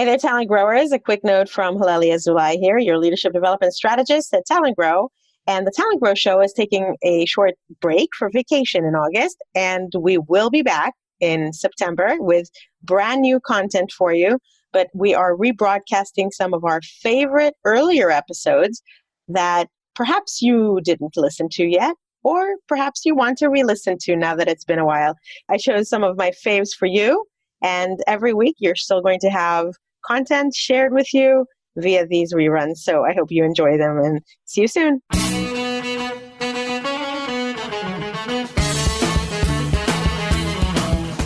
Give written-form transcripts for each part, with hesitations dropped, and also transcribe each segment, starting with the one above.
Hey there, Talent Growers. A quick note from Halelly Azulay here, your leadership development strategist at TalentGrow. And the TalentGrow Show is taking a short break for vacation in August, and we will be back in September with brand new content for you. But we are rebroadcasting some of our favorite earlier episodes that perhaps you didn't listen to yet, or perhaps you want to re-listen to now that it's been a while. I chose some of my faves for you, and every week you're still going to have content shared with you via these reruns. So I hope you enjoy them and see you soon.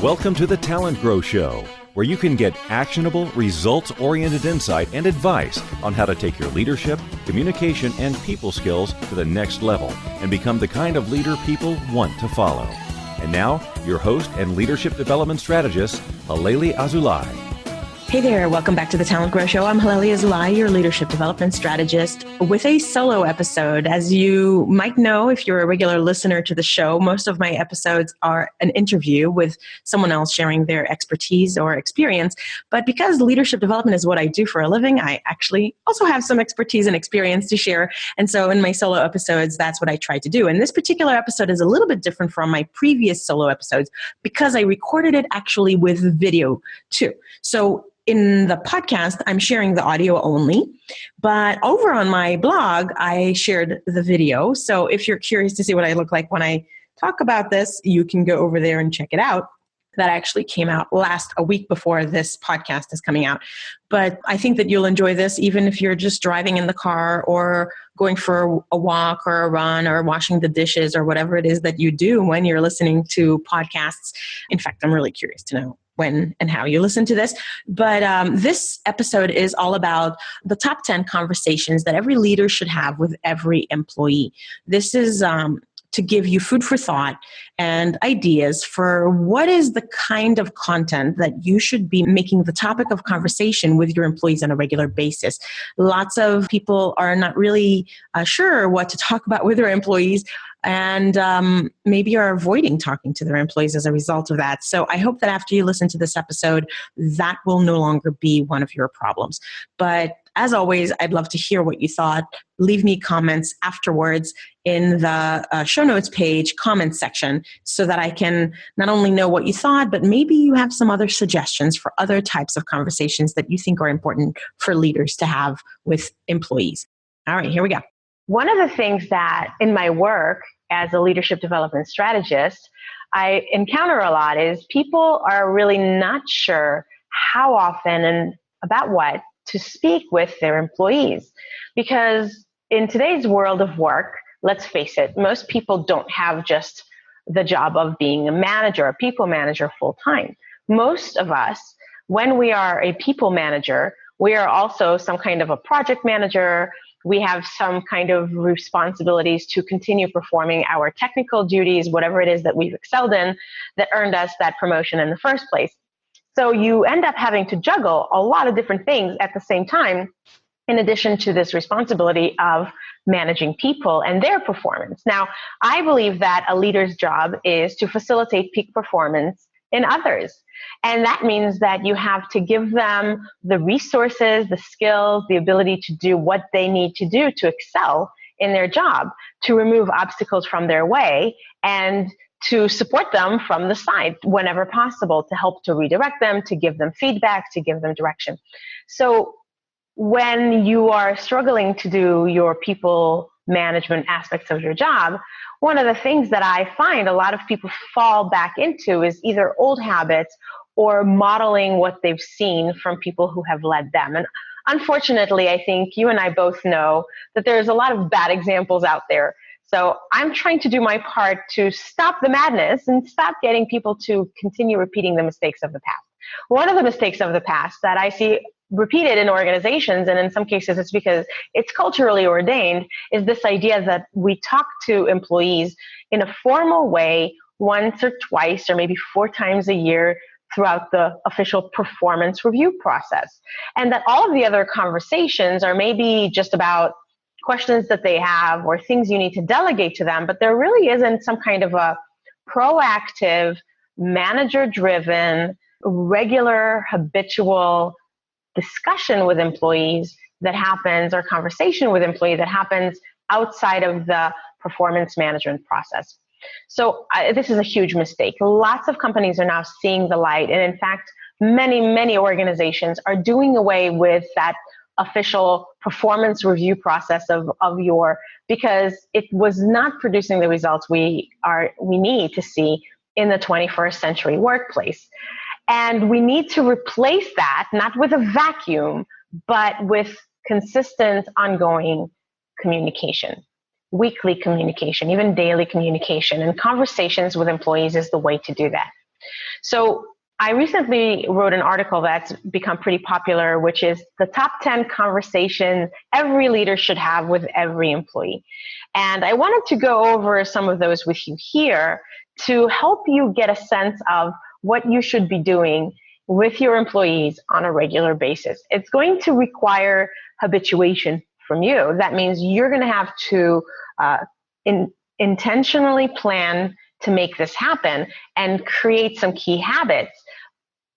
Welcome to the TalentGrow Show, where you can get actionable, results-oriented insight and advice on how to take your leadership, communication, and people skills to the next level and become the kind of leader people want to follow. And now, your host and leadership development strategist, Halelly Azulay. Hey there, welcome back to the TalentGrow Show. I'm Halelly Azulay, your leadership development strategist, with a solo episode. As you might know, if you're a regular listener to the show, most of my episodes are an interview with someone else sharing their expertise or experience. But because leadership development is what I do for a living, I actually also have some expertise and experience to share. And so in my solo episodes, that's what I try to do. And this particular episode is a little bit different from my previous solo episodes because I recorded it actually with video too. So in the podcast, I'm sharing the audio only, but over on my blog, I shared the video. So if you're curious to see what I look like when I talk about this, you can go over there and check it out. That actually came out a week before this podcast is coming out. But I think that you'll enjoy this even if you're just driving in the car or going for a walk or a run or washing the dishes or whatever it is that you do when you're listening to podcasts. In fact, I'm really curious to know when and how you listen to this. But this episode is all about the top 10 conversations that every leader should have with every employee. This is to give you food for thought and ideas for what is the kind of content that you should be making the topic of conversation with your employees on a regular basis. Lots of people are not really sure what to talk about with their employees, and maybe are avoiding talking to their employees as a result of that. So I hope that after you listen to this episode, that will no longer be one of your problems. But as always, I'd love to hear what you thought. Leave me comments afterwards in the show notes page, comments section, so that I can not only know what you thought, but maybe you have some other suggestions for other types of conversations that you think are important for leaders to have with employees. All right, here we go. One of the things that in my work as a leadership development strategist, I encounter a lot is people are really not sure how often and about what to speak with their employees. Because in today's world of work, let's face it, most people don't have just the job of being a manager, a people manager full time. Most of us, when we are a people manager, we are also some kind of a project manager. We have some kind of responsibilities to continue performing our technical duties, whatever it is that we've excelled in, that earned us that promotion in the first place. So you end up having to juggle a lot of different things at the same time, in addition to this responsibility of managing people and their performance. Now, I believe that a leader's job is to facilitate peak performance in others. And that means that you have to give them the resources, the skills, the ability to do what they need to do to excel in their job, to remove obstacles from their way, and to support them from the side whenever possible, to help to redirect them, to give them feedback, to give them direction. So when you are struggling to do your people management aspects of your job, one of the things that I find a lot of people fall back into is either old habits or modeling what they've seen from people who have led them. And unfortunately, I think you and I both know that there's a lot of bad examples out there. So I'm trying to do my part to stop the madness and stop getting people to continue repeating the mistakes of the past. One of the mistakes of the past that I see repeated in organizations, and in some cases it's because it's culturally ordained, is this idea that we talk to employees in a formal way once or twice or maybe 4 times a year throughout the official performance review process. And that all of the other conversations are maybe just about questions that they have or things you need to delegate to them, but there really isn't some kind of a proactive, manager-driven, regular, habitual discussion with employees that happens, or conversation with employees that happens outside of the performance management process. So this is a huge mistake. Lots of companies are now seeing the light. And in fact, many organizations are doing away with that official performance review process because it was not producing the results we need to see in the 21st century workplace. And we need to replace that, not with a vacuum, but with consistent, ongoing communication, weekly communication, even daily communication, and conversations with employees is the way to do that. So I recently wrote an article that's become pretty popular, which is the top 10 conversations every leader should have with every employee. And I wanted to go over some of those with you here to help you get a sense of what you should be doing with your employees on a regular basis. It's going to require habituation from you. That means you're going to have to intentionally plan to make this happen and create some key habits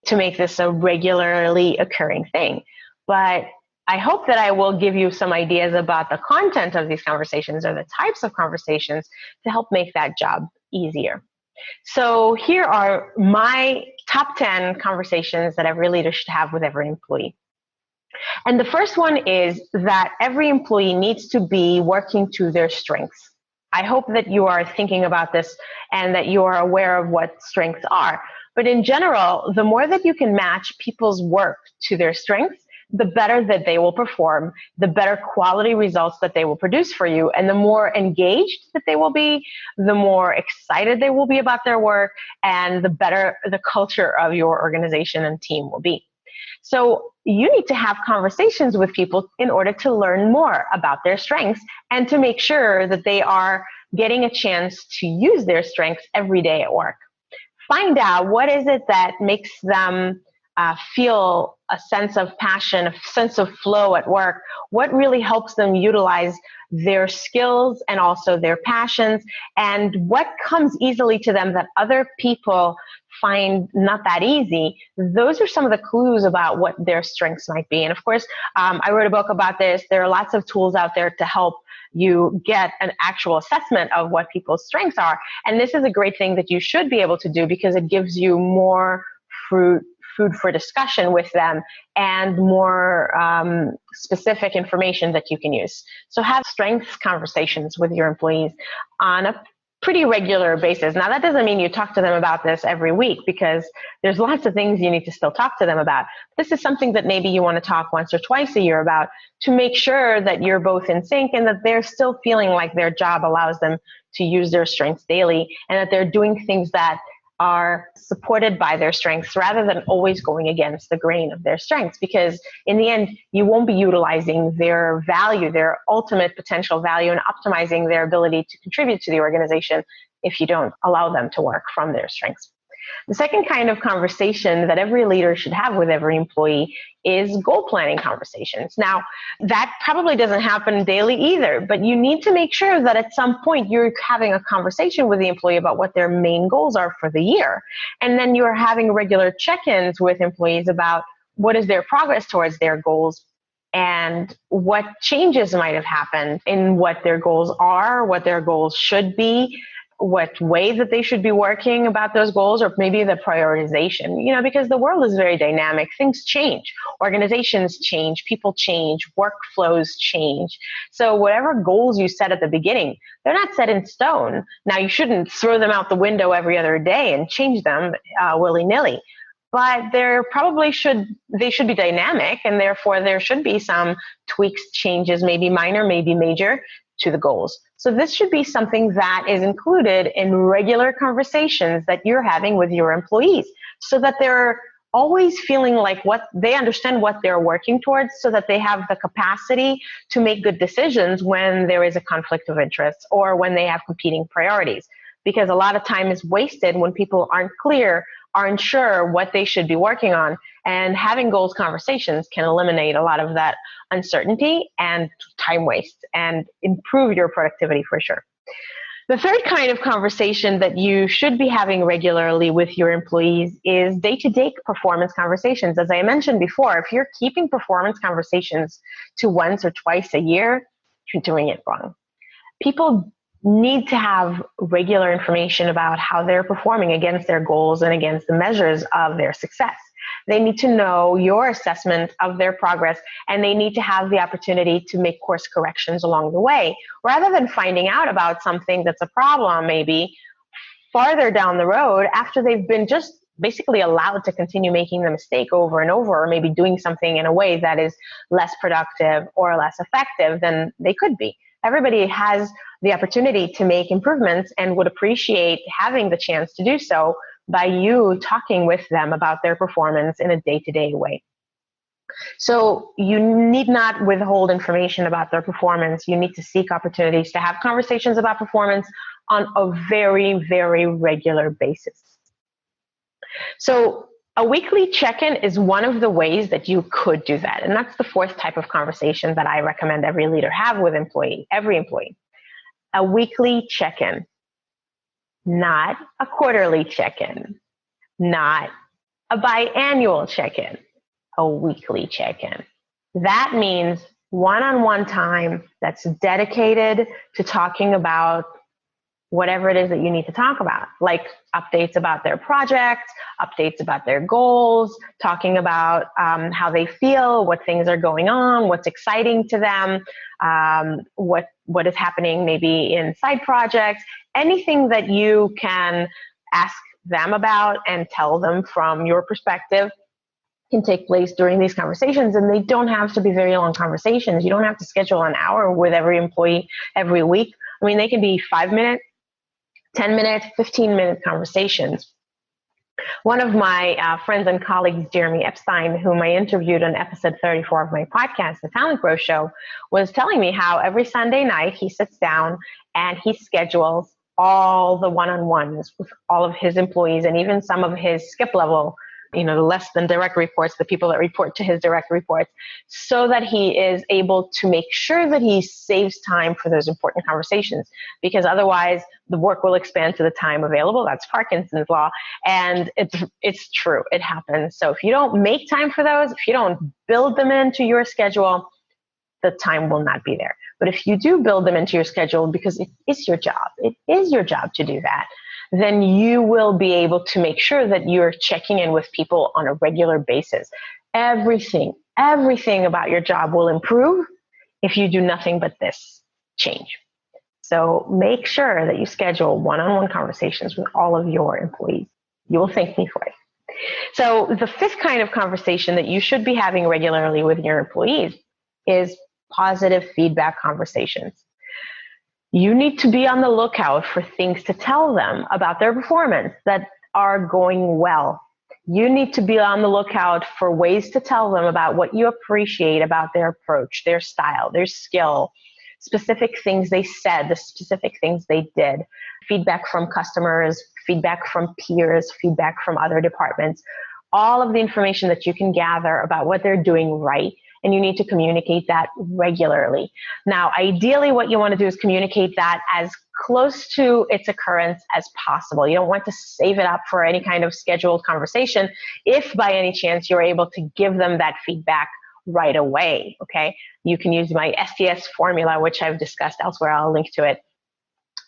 to make this a regularly occurring thing. But I hope that I will give you some ideas about the content of these conversations or the types of conversations to help make that job easier. So here are my top 10 conversations that every leader should have with every employee. And the first one is that every employee needs to be working to their strengths. I hope that you are thinking about this and that you are aware of what strengths are. But in general, the more that you can match people's work to their strengths, the better that they will perform, the better quality results that they will produce for you, and the more engaged that they will be, the more excited they will be about their work, and the better the culture of your organization and team will be. So you need to have conversations with people in order to learn more about their strengths and to make sure that they are getting a chance to use their strengths every day at work. Find out what is it that makes them feel a sense of passion, a sense of flow at work, what really helps them utilize their skills and also their passions, and what comes easily to them that other people find not that easy. Those are some of the clues about what their strengths might be. And of course, I wrote a book about this. There are lots of tools out there to help you get an actual assessment of what people's strengths are. And this is a great thing that you should be able to do because it gives you more food for discussion with them and more specific information that you can use. So have strengths conversations with your employees on a pretty regular basis. Now, that doesn't mean you talk to them about this every week because there's lots of things you need to still talk to them about. This is something that maybe you want to talk once or twice a year about to make sure that you're both in sync and that they're still feeling like their job allows them to use their strengths daily and that they're doing things that are supported by their strengths rather than always going against the grain of their strengths, because in the end, you won't be utilizing their value, their ultimate potential value, and optimizing their ability to contribute to the organization if you don't allow them to work from their strengths. The second kind of conversation that every leader should have with every employee is goal planning conversations. Now, that probably doesn't happen daily either, but you need to make sure that at some point you're having a conversation with the employee about what their main goals are for the year. And then you're having regular check-ins with employees about what is their progress towards their goals and what changes might have happened in what their goals are, what their goals should be, what way that they should be working about those goals, or maybe the prioritization, because the world is very dynamic. Things change, organizations change, people change, workflows change. So whatever goals you set at the beginning, they're not set in stone. Now, you shouldn't throw them out the window every other day and change them willy-nilly. But they should be dynamic, and therefore there should be some tweaks, changes, maybe minor, maybe major, to the goals. So this should be something that is included in regular conversations that you're having with your employees so that they're always feeling like they understand what they're working towards so that they have the capacity to make good decisions when there is a conflict of interest or when they have competing priorities. Because a lot of time is wasted when people aren't clear, aren't sure what they should be working on. And having goals conversations can eliminate a lot of that uncertainty and time waste and improve your productivity for sure. The third kind of conversation that you should be having regularly with your employees is day-to-day performance conversations. As I mentioned before, if you're keeping performance conversations to once or twice a year, you're doing it wrong. People need to have regular information about how they're performing against their goals and against the measures of their success. They need to know your assessment of their progress, and they need to have the opportunity to make course corrections along the way, rather than finding out about something that's a problem maybe farther down the road after they've been just basically allowed to continue making the mistake over and over, or maybe doing something in a way that is less productive or less effective than they could be. Everybody has the opportunity to make improvements and would appreciate having the chance to do so by you talking with them about their performance in a day-to-day way. So you need not withhold information about their performance. You need to seek opportunities to have conversations about performance on a very, very regular basis. So a weekly check-in is one of the ways that you could do that. And that's the fourth type of conversation that I recommend every leader have with every employee. A weekly check-in. Not a quarterly check-in, not a biannual check-in, a weekly check-in. That means one-on-one time that's dedicated to talking about whatever it is that you need to talk about, like updates about their projects, updates about their goals, talking about how they feel, what things are going on, what's exciting to them, what is happening maybe in side projects, anything that you can ask them about and tell them from your perspective can take place during these conversations. And they don't have to be very long conversations. You don't have to schedule an hour with every employee every week. I mean, they can be 5-minute, 10-minute, 15-minute conversations. One of my friends and colleagues, Jeremy Epstein, whom I interviewed on episode 34 of my podcast, The TalentGrow Show, was telling me how every Sunday night he sits down and he schedules all the one-on-ones with all of his employees and even some of his skip level, the less than direct reports, the people that report to his direct reports, so that he is able to make sure that he saves time for those important conversations, because otherwise the work will expand to the time available. That's Parkinson's law. And it's true. It happens. So if you don't make time for those, if you don't build them into your schedule, the time will not be there. But if you do build them into your schedule, because it is your job to do that, then you will be able to make sure that you're checking in with people on a regular basis. Everything about your job will improve if you do nothing but this change. So make sure that you schedule one-on-one conversations with all of your employees. You will thank me for it. So the fifth kind of conversation that you should be having regularly with your employees is positive feedback conversations. You need to be on the lookout for things to tell them about their performance that are going well. You need to be on the lookout for ways to tell them about what you appreciate about their approach, their style, their skill, specific things they said, the specific things they did, feedback from customers, feedback from peers, feedback from other departments, all of the information that you can gather about what they're doing right. And you need to communicate that regularly. Now, ideally, what you want to do is communicate that as close to its occurrence as possible. You don't want to save it up for any kind of scheduled conversation if by any chance you're able to give them that feedback right away, okay? You can use my STS formula, which I've discussed elsewhere. I'll link to it,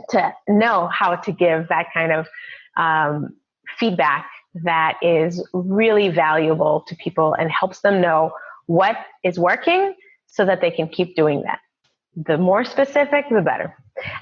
to know how to give that kind of feedback that is really valuable to people and helps them know what is working so that they can keep doing that. The more specific, the better.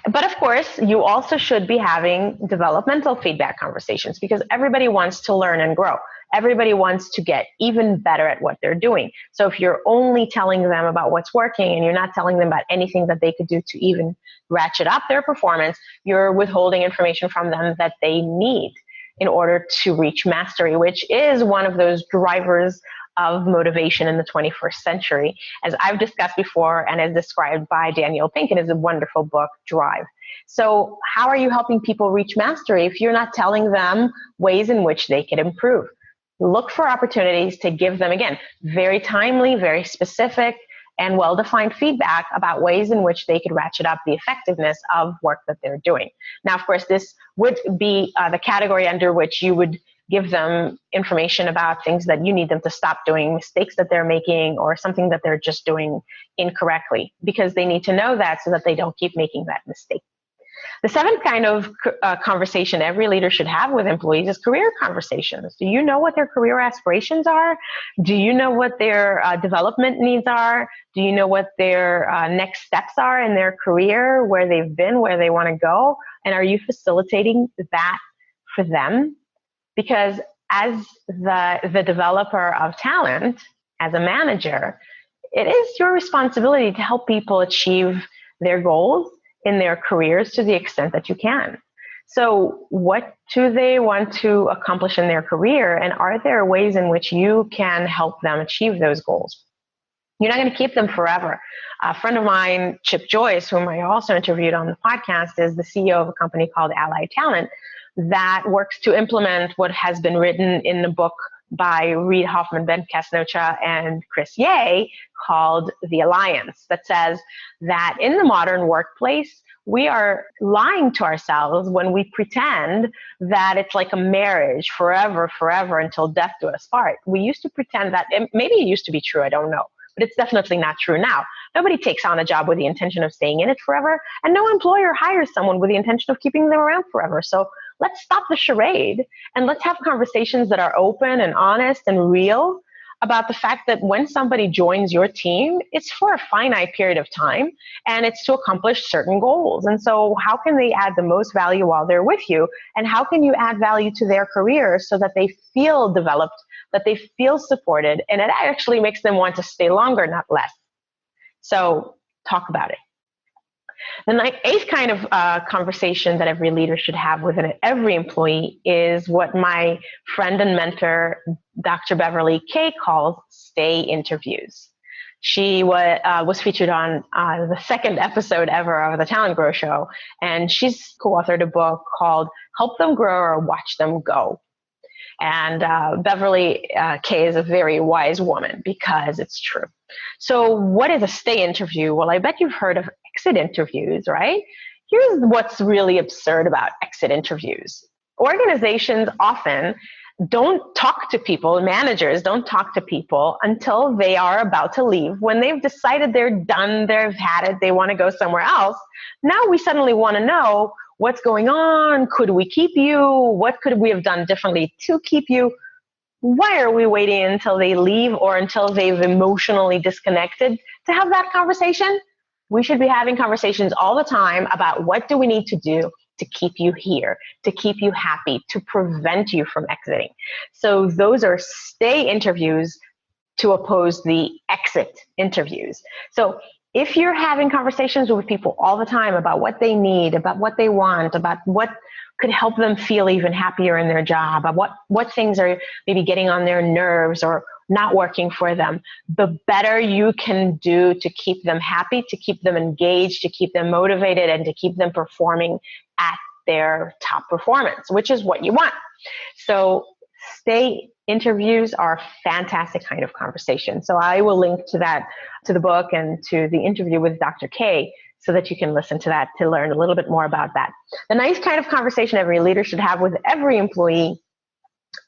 But of course, you also should be having developmental feedback conversations, because everybody wants to learn and grow. Everybody wants to get even better at what they're doing. So if you're only telling them about what's working and you're not telling them about anything that they could do to even ratchet up their performance, you're withholding information from them that they need in order to reach mastery, which is one of those drivers of motivation in the 21st century, as I've discussed before and as described by Daniel Pink in his wonderful book, Drive. So how are you helping people reach mastery if you're not telling them ways in which they can improve? Look for opportunities to give them, again, very timely, very specific, and well-defined feedback about ways in which they could ratchet up the effectiveness of work that they're doing. Now, of course, this would be the category under which you would give them information about things that you need them to stop doing, mistakes that they're making, or something that they're just doing incorrectly, because they need to know that so that they don't keep making that mistake. The seventh kind of conversation every leader should have with employees is career conversations. Do you know what their career aspirations are? Do you know what their development needs are? Do you know what their next steps are in their career, where they've been, where they want to go? And are you facilitating that for them? Because as the developer of talent, as a manager, it is your responsibility to help people achieve their goals in their careers to the extent that you can. So what do they want to accomplish in their career? And are there ways in which you can help them achieve those goals? You're not going to keep them forever. A friend of mine, Chip Joyce, whom I also interviewed on the podcast, is the CEO of a company called Ally Talent that works to implement what has been written in the book by Reid Hoffman, Ben Casnocha, and Chris Ye called The Alliance, that says that in the modern workplace, we are lying to ourselves when we pretend that it's like a marriage forever until death do us part. We used to pretend that, maybe it used to be true, I don't know, but it's definitely not true now. Nobody takes on a job with the intention of staying in it forever, and no employer hires someone with the intention of keeping them around forever. So let's stop the charade and let's have conversations that are open and honest and real about the fact that when somebody joins your team, it's for a finite period of time and it's to accomplish certain goals. And so how can they add the most value while they're with you? And how can you add value to their career so that they feel developed, that they feel supported, and it actually makes them want to stay longer, not less? So talk about it. The eighth kind of conversation that every leader should have with every employee is what my friend and mentor, Dr. Beverly Kay, calls stay interviews. She was featured on the second episode ever of the TalentGrow Show, and she's co-authored a book called Help Them Grow or Watch Them Go. And Beverly Kay is a very wise woman because it's true. So what is a stay interview? Well, I bet you've heard of exit interviews, right? Here's what's really absurd about exit interviews. Organizations often don't talk to people, managers don't talk to people until they are about to leave. When they've decided they're done, they've had it, they want to go somewhere else. Now we suddenly want to know what's going on. Could we keep you? What could we have done differently to keep you? Why are we waiting until they leave or until they've emotionally disconnected to have that conversation? We should be having conversations all the time about what do we need to do to keep you here, to keep you happy, to prevent you from exiting. So those are stay interviews to oppose the exit interviews. So if you're having conversations with people all the time about what they need, about what they want, about what could help them feel even happier in their job, about what things are maybe getting on their nerves or not working for them, the better you can do to keep them happy, to keep them engaged, to keep them motivated, and to keep them performing at their top performance, which is what you want. So stay interviews are a fantastic kind of conversation. So I will link to that, to the book and to the interview with Dr. Kay, so that you can listen to that to learn a little bit more about that. The nice kind of conversation every leader should have with every employee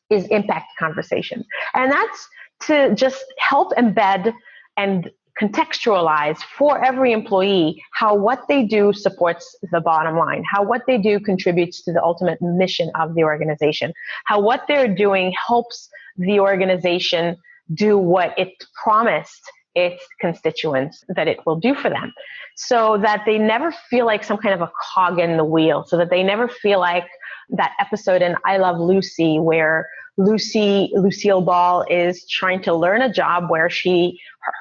is impact conversation. And that's to just help embed and contextualize for every employee how what they do supports the bottom line, how what they do contributes to the ultimate mission of the organization, how what they're doing helps the organization do what it promised its constituents that it will do for them, so that they never feel like some kind of a cog in the wheel, so that they never feel like that episode in I Love Lucy where Lucille Ball is trying to learn a job where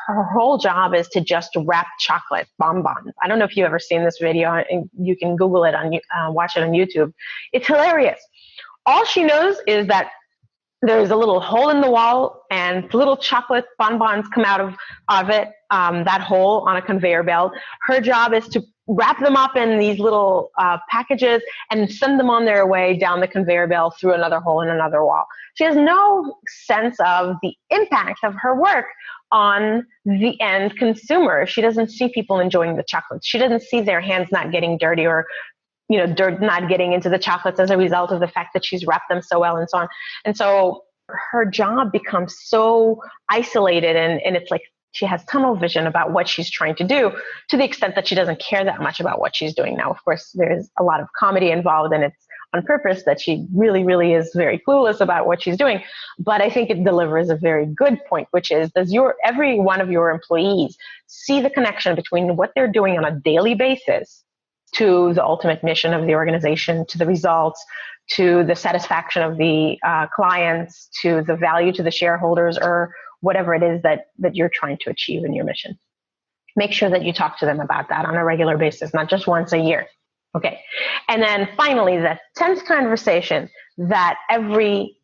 her whole job is to just wrap chocolate bonbons. I don't know if you've ever seen this video, and you can Google it watch it on YouTube. It's hilarious. All she knows is that there's a little hole in the wall and little chocolate bonbons come out of it, that hole on a conveyor belt. Her job is to wrap them up in these little packages and send them on their way down the conveyor belt through another hole in another wall. She has no sense of the impact of her work on the end consumer. She doesn't see people enjoying the chocolates. She doesn't see their hands not getting dirty, or dirt not getting into the chocolates as a result of the fact that she's wrapped them so well and so on. And so her job becomes so isolated, and it's like she has tunnel vision about what she's trying to do, to the extent that she doesn't care that much about what she's doing. Now, of course, there's a lot of comedy involved, and it's on purpose that she really, really is very clueless about what she's doing. But I think it delivers a very good point, which is, does every one of your employees see the connection between what they're doing on a daily basis to the ultimate mission of the organization, to the results, to the satisfaction of the clients, to the value to the shareholders, or whatever it is that you're trying to achieve in your mission? Make sure that you talk to them about that on a regular basis, not just once a year. Okay. And then finally, the 10th conversation that every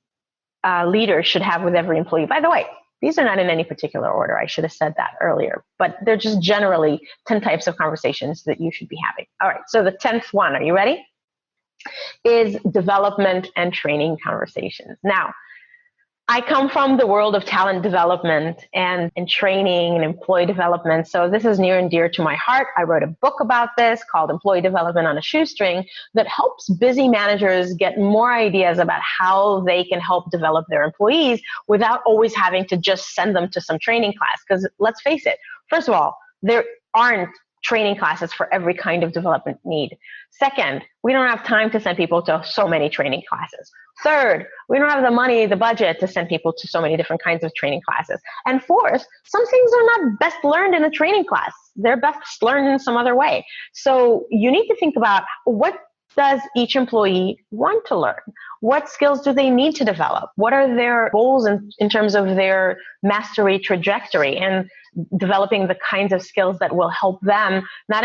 leader should have with every employee. By the way, these are not in any particular order. I should have said that earlier, but they're just generally 10 types of conversations that you should be having. All right. So the 10th one, are you ready? Is development and training conversations. Now, I come from the world of talent development and training and employee development. So this is near and dear to my heart. I wrote a book about this called Employee Development on a Shoestring that helps busy managers get more ideas about how they can help develop their employees without always having to just send them to some training class. Because let's face it, first of all, there aren't training classes for every kind of development need. Second, we don't have time to send people to so many training classes. Third, we don't have the money, the budget to send people to so many different kinds of training classes. And fourth, some things are not best learned in a training class. They're best learned in some other way. So you need to think about, what does each employee want to learn? What skills do they need to develop? What are their goals in terms of their mastery trajectory, and developing the kinds of skills that will help them not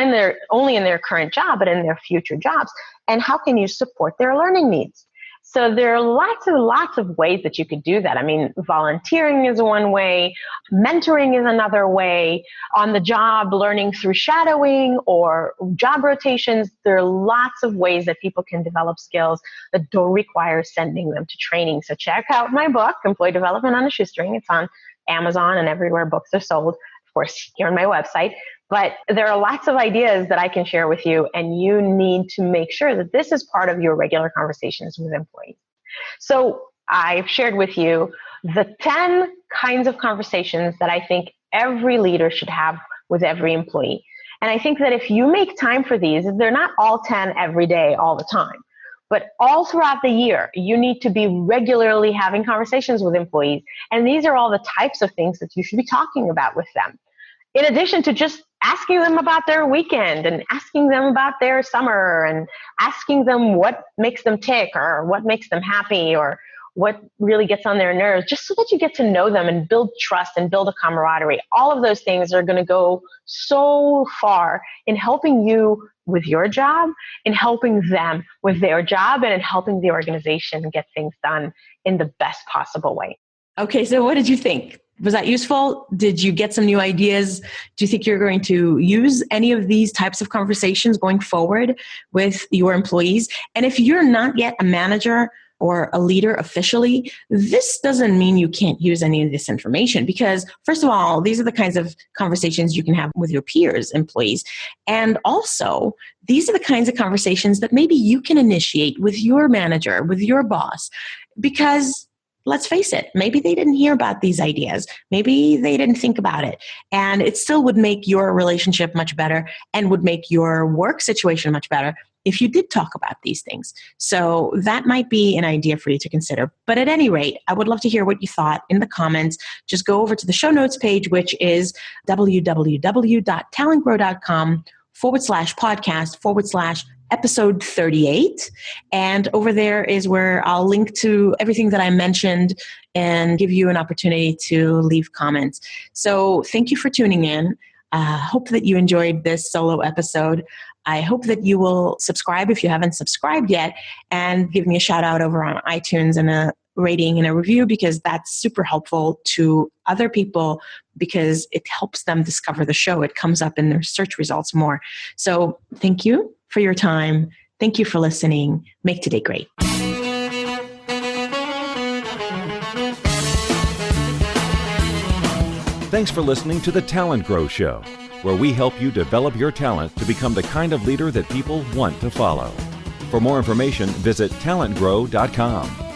only in their current job, but in their future jobs? And how can you support their learning needs? So there are lots of ways that you could do that. I mean, volunteering is one way, mentoring is another way, on the job learning through shadowing or job rotations. There are lots of ways that people can develop skills that don't require sending them to training. So check out my book, Employee Development on a Shoestring. It's on Amazon and everywhere books are sold, of course, here on my website. But there are lots of ideas that I can share with you, and you need to make sure that this is part of your regular conversations with employees. So I've shared with you the 10 kinds of conversations that I think every leader should have with every employee. And I think that if you make time for these, they're not all 10 every day, all the time, but all throughout the year, you need to be regularly having conversations with employees. And these are all the types of things that you should be talking about with them, in addition to just asking them about their weekend and asking them about their summer and asking them what makes them tick or what makes them happy or what really gets on their nerves, just so that you get to know them and build trust and build a camaraderie. All of those things are going to go so far in helping you with your job, in helping them with their job, and in helping the organization get things done in the best possible way. Okay, so what did you think? Was that useful? Did you get some new ideas? Do you think you're going to use any of these types of conversations going forward with your employees? And if you're not yet a manager or a leader officially, this doesn't mean you can't use any of this information, because first of all, these are the kinds of conversations you can have with your peers, employees. And also, these are the kinds of conversations that maybe you can initiate with your manager, with your boss, because let's face it, maybe they didn't hear about these ideas. Maybe they didn't think about it. And it still would make your relationship much better and would make your work situation much better if you did talk about these things. So that might be an idea for you to consider. But at any rate, I would love to hear what you thought in the comments. Just go over to the show notes page, which is www.talentgrow.com/podcast/episode 38. And over there is where I'll link to everything that I mentioned and give you an opportunity to leave comments. So thank you for tuning in. Hope that you enjoyed this solo episode. I hope that you will subscribe if you haven't subscribed yet, and give me a shout out over on iTunes and rating and a review, because that's super helpful to other people because it helps them discover the show. It comes up in their search results more. So thank you for your time. Thank you for listening. Make today great. Thanks for listening to the TalentGrow Show, where we help you develop your talent to become the kind of leader that people want to follow. For more information, visit talentgrow.com.